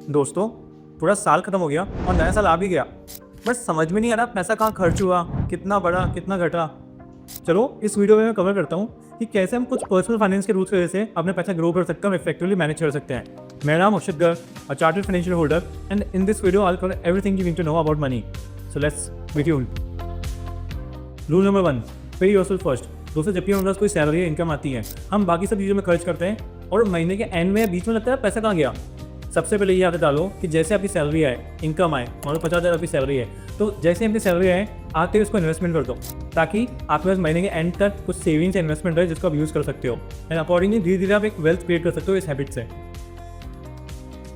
दोस्तों, पूरा साल खत्म हो गया और नया साल आ भी गया, बस समझ में नहीं आ रहा पैसा कहाँ खर्च हुआ, कितना बढ़ा कितना घटा। चलो इस वीडियो में मैं कवर करता हूँ कि कैसे हम कुछ पर्सनल फाइनेंस के रूल्स की वजह से अपने पैसा ग्रो कर सकते हैं और इफेक्टिवली मैनेज कर सकते हैं। मेरा नाम Akshat Garg, a chartered financial holder, and in this video I cover everything you need to know about money. So let's be tuned. Rule number 1, pay yourself first. दोस्तों, जब भी हमारे पास कोई सैलरी या इनकम आती है, हम बाकी सब चीज़ों में खर्च करते हैं और महीने के एंड में बीच में लगता है पैसा कहाँ गया। सबसे पहले ये आदत डालो कि जैसे आपकी सैलरी आए, इनकम आए, मान लो 50,000 आपकी सैलरी है, तो जैसे आपकी सैलरी आए आते ही उसको इन्वेस्टमेंट कर दो, ताकि आपके पास महीने के एंड तक कुछ सेविंग्स या इन्वेस्टमेंट रहे जिसको आप यूज़ कर सकते हो। एंड अकॉर्डिंगली धीरे धीरे आप एक वेल्थ क्रिएट कर सकते हो इस हैबिट से।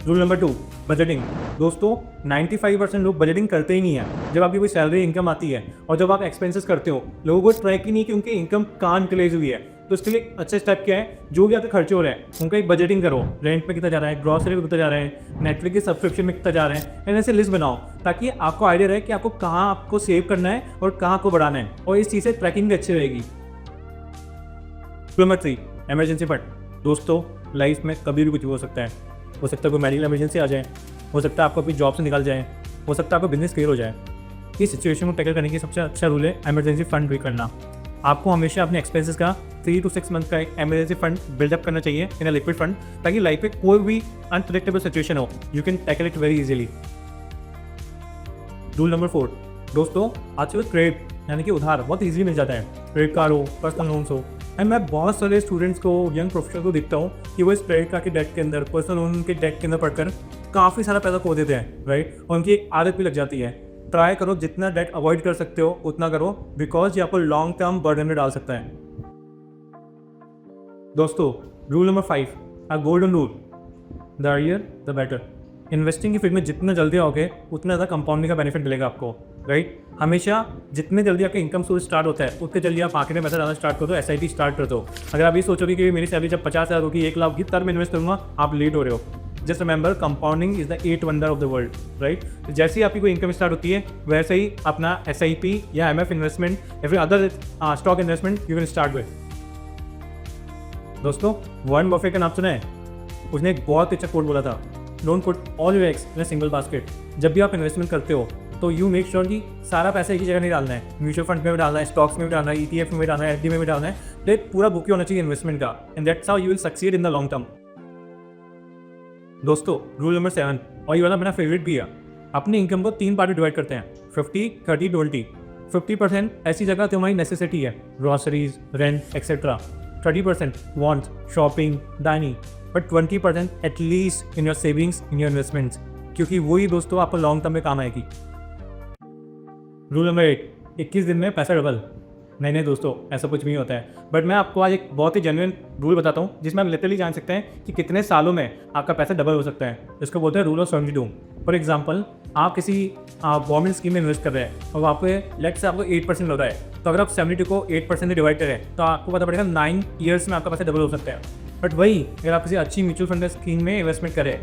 Rule number 2, budgeting. दोस्तों, 95% लोग बजटिंग करते ही नहीं है। जब आपकी कोई सैलरी इनकम आती है और जब आप एक्सपेंसेस करते हो, लोगों को ट्रैक ही नहीं कि उनकी इनकम कहाँ यूटिलाइज हुई है। तो इसके लिए अच्छा स्टेप क्या है, जो भी आपके खर्चे हो रहे हैं उनका एक बजटिंग करो। रेंट पे कितना जा रहा है, ग्रॉसरी पे कितना जा रहा है, नेटफ्लिक्स के सब्सक्रिप्शन में कितना जा रहा है, एंड ऐसे लिस्ट बनाओ ताकि आपको आइडिया रहे कि आपको कहाँ आपको सेव करना है और कहाँ को बढ़ाना है, और इस चीज़ से ट्रैकिंग भी अच्छी रहेगी। Number 3, emergency fund. दोस्तों, लाइफ में कभी भी कुछ हो सकता है। हो सकता है कोई मेडिकल इमरजेंसी आ जाए, हो सकता है आपको अपनी जॉब से निकाल जाए, हो सकता है आपका बिजनेस फेल हो जाए। इस सिचुएशन को टैकल करने की सबसे अच्छा रूल है इमरजेंसी फंड भी करना। आपको हमेशा अपने एक्सपेंसेस का 3 to 6 मंथ का एक इमरजेंसी फंड बिल्डअप करना चाहिए इन अ लिक्विड फंड, ताकि लाइफ में कोई भी अनप्रेडिक्टेबल सिचुएशन हो, you can tackle it very easily. Rule number 4, दोस्तों, आजकल क्रेडिट यानी कि उधार बहुत ईजिली मिल जाता है। क्रेडिट कार्ड हो, पर्सनल लोन्स हो, एंड मैं बहुत सारे स्टूडेंट्स को, यंग प्रोफेशनल को देखता हूँ कि वो इस क्रेडिट कार्ड के डेट के अंदर, पर्सनल लोन के डेट के अंदर पढ़कर काफ़ी सारा पैसा खो देते हैं, राइट। और उनकी एक आदत भी लग जाती है। ट्राई करो जितना डेट अवॉइड कर सकते हो उतना करो, बिकॉज ये आपको लॉन्ग टर्म बर्डन में डाल सकता है। दोस्तों, rule number 5, a golden rule, the earlier the better. Investing की फील्ड में जितना जल्दी आओगे उतना ज़्यादा कंपाउंडिंग का बेनिफिट मिलेगा आपको, राइट। हमेशा जितने जल्दी आपका इनकम सोर्स स्टार्ट होता है उतने जल्दी आप मार्केट में पैसा डालना स्टार्ट कर दो, SIP स्टार्ट कर दो। अगर आप ये सोचोगे कि मेरी सैलरी जब 50,000 होगी, 1 लाख होगी, तब मैं इन्वेस्ट करूँगा, आप लेट हो रहे हो। Just remember, compounding is the 8th wonder of the world, right. जैसे ही आपकी कोई इनकम स्टार्ट होती है वैसे ही अपना SIP या MF इन्वेस्टमेंट या फिर other stock investment you can start with. दोस्तों, वॉरेन बफेट का नाम सुना है? उसने एक बहुत अच्छा कोट बोला था, don't put all your eggs in a single basket. जब भी आप इन्वेस्टमेंट करते हो तो यू मेक श्योर कि सारा पैसा एक ही जगह नहीं डालना है। म्यूचुअल फंड में भी डालना है, स्टॉक्स में भी डालना है, ETF में भी डालना है, FD में भी डालना है। तो एक पूरा बुक होना चाहिए इन्वेस्टमेंट का, and that's how you will succeed in the long term. दोस्तों, रूल नंबर 7, और ये वाला मेरा फेवरेट भी है, अपनी इनकम को 3 पार्ट में डिवाइड करते हैं, 50, 30, 20। 50% ऐसी जगह जो हमारी नेसेसिटी है, groceries, rent etcetera. 30% wants, shopping, dining. But 20% at least in your savings, in your investments, क्योंकि वही दोस्तों आपको लॉन्ग टर्म में काम आएगी। रूल नंबर 8, 21 दिन में पैसा डबल। नहीं दोस्तों, ऐसा कुछ नहीं होता है। बट मैं आपको आज एक बहुत ही जेन्युइन रूल बताता हूँ जिसमें आप लिटरली जान सकते हैं कि कितने सालों में आपका पैसा डबल हो सकता है। इसको बोलते हैं रूल ऑफ 72। फॉर एग्जाम्पल, आप किसी गवर्नमेंट स्कीम में इन्वेस्ट कर रहे हैं और वहाँ पे लेट से आपको 8% मिल रहा है, तो अगर आप 72 को 8% से डिवाइड करें तो आपको पता पड़ेगा 9 ईयर्स में आपका पैसा डबल हो सकता है। बट वही अगर आप किसी अच्छी म्यूचुअल फंड स्कीम में इन्वेस्टमेंट करें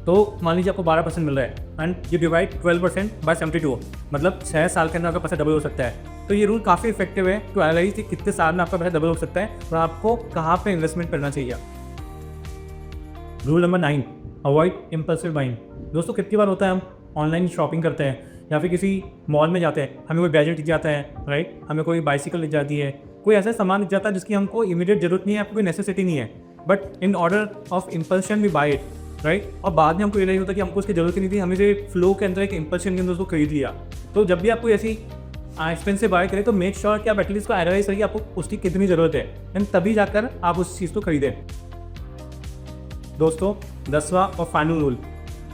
तो मान लीजिए आपको 12% मिल रहा है एंड यू डिवाइड 12% बाय 72, मतलब 6 साल के अंदर आपका पैसा डबल हो सकता है। तो ये रूल काफ़ी इफेक्टिव है टू एनालाइज कि कितने साल में आपका पैसा डबल हो सकता है और आपको कहाँ पे इन्वेस्टमेंट करना चाहिए। Rule number 9, avoid impulsive buying. दोस्तों, कितनी बार होता है हम ऑनलाइन शॉपिंग करते हैं या फिर किसी मॉल में जाते हैं, हमें कोई गैजेट दिख जाता है, राइट, हमें कोई बाइसिकल दिख जाती है, कोई ऐसा सामान दिख जाता है जिसकी हमको इमीडिएट जरूरत नहीं है, आपको कोई नेसेसिटी नहीं है, but in order of impulsion we buy it, right. और बाद में हमको रियलाइज होता है कि हमको उसकी जरूरत ही नहीं थी, हमें से फ्लो के अंदर एक इम्पल्शन के अंदर उसको खरीद लिया। तो जब भी आपको ऐसी एक्सपेंसिव बाय करें तो मेक श्योर कि आप एटलीस्ट को एनालाइज करिए आपको उसकी कितनी ज़रूरत है, एंड तभी जाकर आप उस चीज़ को खरीदें। दोस्तों, 10वां और फाइनल रूल,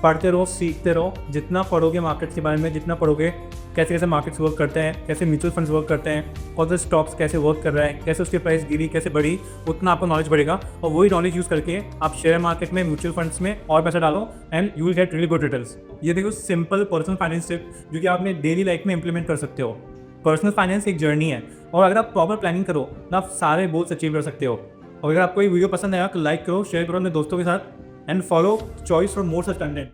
पढ़ते रहो, सीखते रहो। जितना पढ़ोगे मार्केट्स के बारे में, जितना पढ़ोगे कैसे कैसे मार्केट्स वर्क करते हैं, कैसे म्यूचुअल फंड्स वर्क करते हैं, और स्टॉक्स कैसे वर्क कर रहा है, कैसे उसकी प्राइस गिरी, कैसे बढ़ी, उतना आपको नॉलेज बढ़ेगा। और वही नॉलेज यूज़ करके आप शेयर मार्केट में, म्यूचुअल फंड्स में और पैसा डालो and you will get really good returns. ये देखो सिंपल पर्सनल फाइनेंस टिप जो कि आप अपने डेली लाइफ में इंप्लीमेंट कर सकते हो। पर्सनल फाइनेंस एक जर्नी है और अगर आप प्रॉपर प्लानिंग करो तो आप सारे गोल्स अचीव कर सकते हो। और अगर आपको ये वीडियो पसंद आया तो लाइक करो, शेयर करो अपने दोस्तों के साथ, and follow choice for more such content.